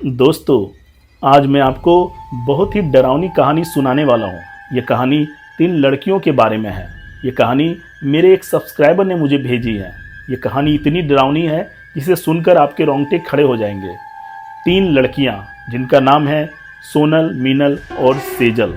दोस्तों, आज मैं आपको बहुत ही डरावनी कहानी सुनाने वाला हूँ। ये कहानी 3 लड़कियों के बारे में है। ये कहानी मेरे एक सब्सक्राइबर ने मुझे भेजी है। ये कहानी इतनी डरावनी है जिसे सुनकर आपके रोंगटे खड़े हो जाएंगे। 3 लड़कियाँ जिनका नाम है सोनल, मीनल और सेजल।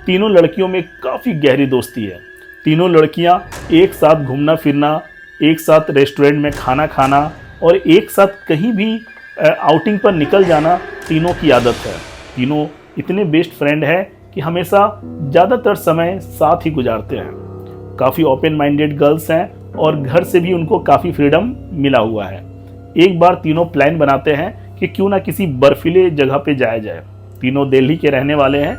तीनों लड़कियों में काफ़ी गहरी दोस्ती है। तीनों लड़कियाँ एक साथ घूमना फिरना, एक साथ रेस्टोरेंट में खाना खाना और एक साथ कहीं भी आउटिंग पर निकल जाना तीनों की आदत है। तीनों इतने बेस्ट फ्रेंड हैं कि हमेशा ज़्यादातर समय साथ ही गुजारते हैं। काफ़ी ओपन माइंडेड गर्ल्स हैं और घर से भी उनको काफ़ी फ्रीडम मिला हुआ है। एक बार तीनों प्लान बनाते हैं कि क्यों ना किसी बर्फीले जगह पे जाया जाए। तीनों दिल्ली के रहने वाले हैं।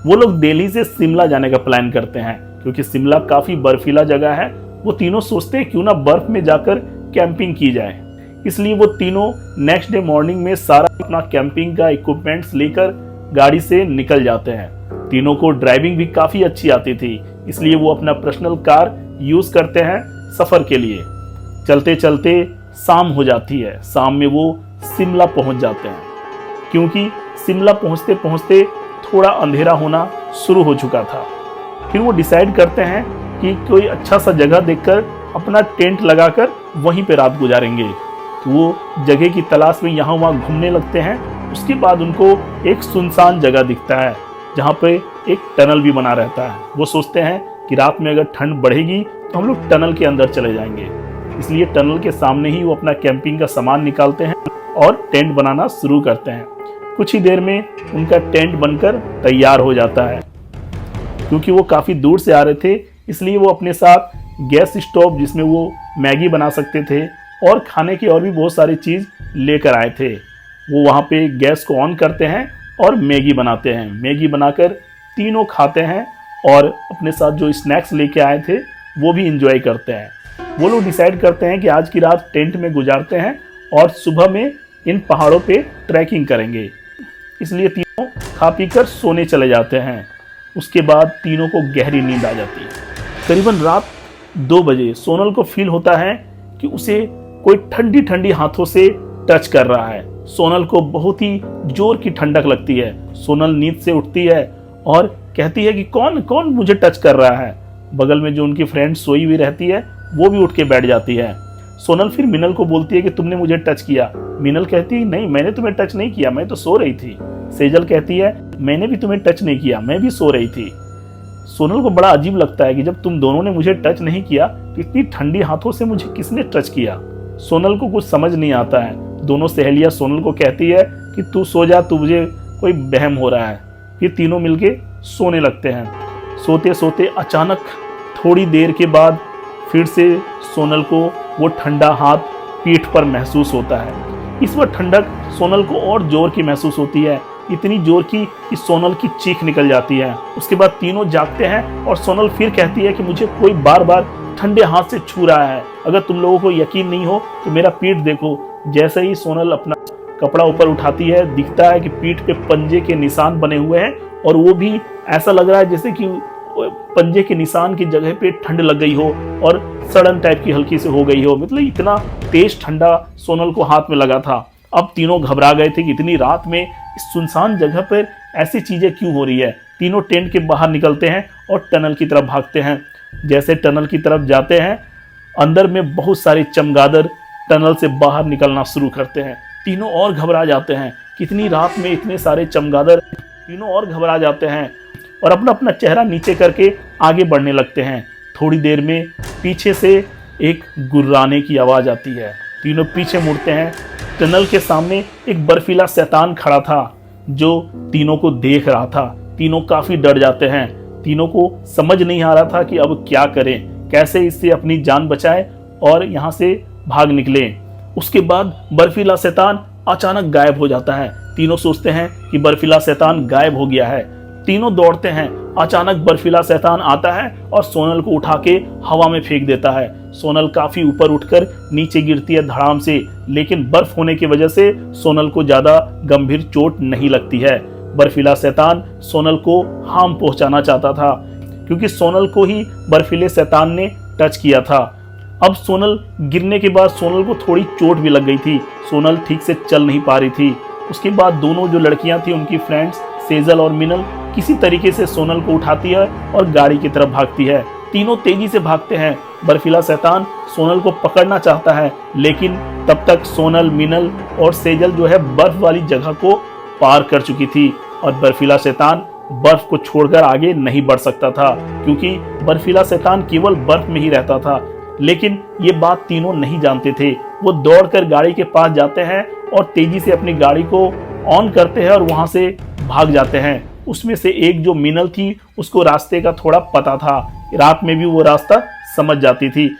वो लोग दिल्ली से शिमला जाने का प्लान करते हैं क्योंकि शिमला काफ़ी बर्फीला जगह है। वो तीनों सोचते हैं क्यों ना बर्फ़ में जाकर कैंपिंग की जाए। इसलिए वो तीनों नेक्स्ट डे मॉर्निंग में सारा अपना कैंपिंग का इक्विपमेंट्स लेकर गाड़ी से निकल जाते हैं। तीनों को ड्राइविंग भी काफ़ी अच्छी आती थी, इसलिए वो अपना पर्सनल कार यूज़ करते हैं सफ़र के लिए। चलते चलते शाम हो जाती है। शाम में वो शिमला पहुंच जाते हैं क्योंकि शिमला पहुंचते पहुंचते थोड़ा अंधेरा होना शुरू हो चुका था। फिर वो डिसाइड करते हैं कि कोई अच्छा सा जगह देखकर अपना टेंट लगाकर वहीं पे रात गुजारेंगे। तो वो जगह की तलाश में यहाँ वहाँ घूमने लगते हैं। उसके बाद उनको एक सुनसान जगह दिखता है जहाँ पे एक टनल भी बना रहता है। वो सोचते हैं कि रात में अगर ठंड बढ़ेगी तो हम लोग टनल के अंदर चले जाएंगे। इसलिए टनल के सामने ही वो अपना कैंपिंग का सामान निकालते हैं और टेंट बनाना शुरू करते हैं। कुछ ही देर में उनका टेंट बनकर तैयार हो जाता है। क्योंकि वो काफ़ी दूर से आ रहे थे, इसलिए वो अपने साथ गैस स्टोव जिसमें वो मैगी बना सकते थे और खाने की और भी बहुत सारी चीज़ लेकर आए थे। वो वहाँ पे गैस को ऑन करते हैं और मैगी बनाते हैं। मैगी बनाकर तीनों खाते हैं और अपने साथ जो स्नैक्स लेके आए थे वो भी इंजॉय करते हैं। वो लोग डिसाइड करते हैं कि आज की रात टेंट में गुजारते हैं और सुबह में इन पहाड़ों पे ट्रैकिंग करेंगे। इसलिए तीनों खा पी कर सोने चले जाते हैं। उसके बाद तीनों को गहरी नींद आ जाती है। करीबन रात 2 बजे सोनल को फील होता है कि उसे कोई ठंडी ठंडी हाथों से टच कर रहा है। सोनल को बहुत ही जोर की ठंडक लगती है। सोनल नींद से उठती है और कहती है कि कौन कौन मुझे टच कर रहा है। बगल में जो उनकी फ्रेंड सोई हुई रहती है वो भी उठ के बैठ जाती है। सोनल फिर मीनल को बोलती है कि तुमने मुझे टच किया। मीनल कहती है नहीं, मैंने तुम्हें टच नहीं किया, मैं तो सो रही थी। सेजल कहती है मैंने भी तुम्हें टच नहीं किया, मैं भी सो रही थी। सोनल को बड़ा अजीब लगता है कि जब तुम दोनों ने मुझे टच नहीं किया तो इतनी ठंडी हाथों से मुझे किसने टच किया। सोनल को कुछ समझ नहीं आता है। दोनों सहेलियां सोनल को कहती है कि तू सो जा, तुझे कोई वहम हो रहा है। फिर तीनों मिलके सोने लगते हैं। सोते सोते अचानक थोड़ी देर के बाद फिर से सोनल को वो ठंडा हाथ पीठ पर महसूस होता है। इस बार ठंडक सोनल को और जोर की महसूस होती है, इतनी जोर की कि सोनल की चीख निकल जाती है। उसके बाद तीनों जागते हैं और सोनल फिर कहती है कि मुझे कोई बार बार ठंडे हाथ से छू रहा है। अगर तुम लोगों को यकीन नहीं हो तो मेरा पीठ देखो। जैसे ही सोनल अपना कपड़ा ऊपर उठाती है, दिखता है कि पीठ पे पंजे के निशान बने हुए हैं और वो भी ऐसा लग रहा है जैसे कि पंजे के निशान की जगह पे ठंड लग गई हो और सड़न टाइप की हल्की से हो गई हो। मतलब इतना तेज ठंडा सोनल को हाथ में लगा था। अब तीनों घबरा गए थे कि इतनी रात में इस सुनसान जगह पर ऐसी चीजें क्यों हो रही है। तीनों टेंट के बाहर निकलते हैं और टनल की तरफ भागते हैं। जैसे टनल की तरफ जाते हैं, अंदर में बहुत सारे चमगादड़ टनल से बाहर निकलना शुरू करते हैं। तीनों और घबरा जाते हैं, कितनी रात में इतने सारे चमगादड़। तीनों और घबरा जाते हैं और अपना अपना चेहरा नीचे करके आगे बढ़ने लगते हैं। थोड़ी देर में पीछे से एक गुर्राने की आवाज़ आती है। तीनों पीछे मुड़ते हैं। टनल के सामने एक बर्फीला शैतान खड़ा था जो तीनों को देख रहा था। तीनों काफ़ी डर जाते हैं। तीनों को समझ नहीं आ रहा था कि अब क्या करें, कैसे इससे अपनी जान बचाएं और यहाँ से भाग निकलें। उसके बाद बर्फीला शैतान अचानक गायब हो जाता है। तीनों सोचते हैं कि बर्फीला शैतान गायब हो गया है। तीनों दौड़ते हैं। अचानक बर्फीला शैतान आता है और सोनल को उठा के हवा में फेंक देता है। सोनल काफी ऊपर उठकर नीचे गिरती है धड़ाम से, लेकिन बर्फ होने की वजह से सोनल को ज्यादा गंभीर चोट नहीं लगती है। बर्फीला शैतान सोनल को हार्म पहुंचाना चाहता था क्योंकि सोनल को ही बर्फीले शैतान ने टच किया था। अब सोनल गिरने के बाद सोनल को थोड़ी चोट भी लग गई थी। सोनल ठीक से चल नहीं पा रही थी। उसके बाद दोनों जो लड़कियां थी उनकी फ्रेंड्स सेजल और मिनल किसी तरीके से सोनल को उठाती है और गाड़ी की तरफ भागती है। तीनों तेजी से भागते हैं। बर्फीला शैतान सोनल को पकड़ना चाहता है, लेकिन तब तक सोनल, मिनल और सेजल जो है बर्फ वाली जगह को पार कर चुकी थी और बर्फीला शैतान बर्फ को छोड़कर आगे नहीं बढ़ सकता था, क्योंकि बर्फीला शैतान केवल बर्फ में ही रहता था। लेकिन ये बात तीनों नहीं जानते थे। वो दौड़कर गाड़ी के पास जाते हैं और तेजी से अपनी गाड़ी को ऑन करते हैं और वहां से भाग जाते हैं। उसमें से एक जो मिनल थी उसको रास्ते का थोड़ा पता था, रात में भी वो रास्ता समझ जाती थी।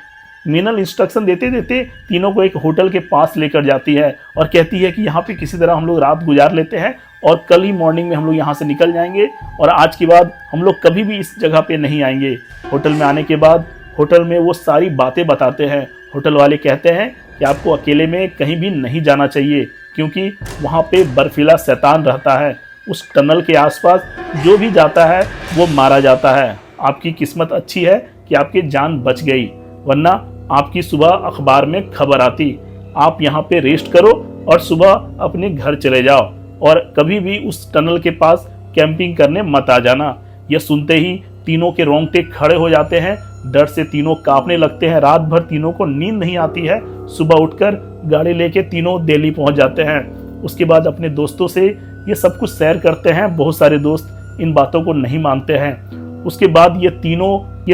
मिनल इंस्ट्रक्शन देते देते तीनों को एक होटल के पास लेकर जाती है और कहती है कि यहाँ पे किसी तरह हम लोग रात गुजार लेते हैं और कल ही मॉर्निंग में हम लोग यहाँ से निकल जाएंगे और आज के बाद हम लोग कभी भी इस जगह पे नहीं आएंगे। होटल में आने के बाद होटल में वो सारी बातें बताते हैं। होटल वाले कहते हैं कि आपको अकेले में कहीं भी नहीं जाना चाहिए, क्योंकि वहाँ पे बर्फीला शैतान रहता है। उस टनल के आसपास जो भी जाता है वो मारा जाता है। आपकी किस्मत अच्छी है कि आपकी जान बच गई, वरना आपकी सुबह अखबार में खबर आती। आप यहाँ पे रेस्ट करो और सुबह अपने घर चले जाओ और कभी भी उस टनल के पास कैंपिंग करने मत आ जाना। यह सुनते ही तीनों के रोंगटे खड़े हो जाते हैं। डर से तीनों कांपने लगते हैं। रात भर तीनों को नींद नहीं आती है। सुबह उठकर गाड़ी लेके तीनों दिल्ली पहुंच जाते हैं। उसके बाद अपने दोस्तों से ये सब कुछ शेयर करते हैं। बहुत सारे दोस्त इन बातों को नहीं मानते हैं। उसके बाद ये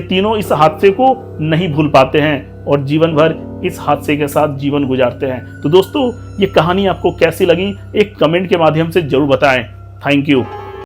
तीनों इस हादसे को नहीं भूल पाते हैं और जीवन भर इस हादसे के साथ जीवन गुजारते हैं। तो दोस्तों, ये कहानी आपको कैसी लगी एक कमेंट के माध्यम से जरूर बताएं। Thank you.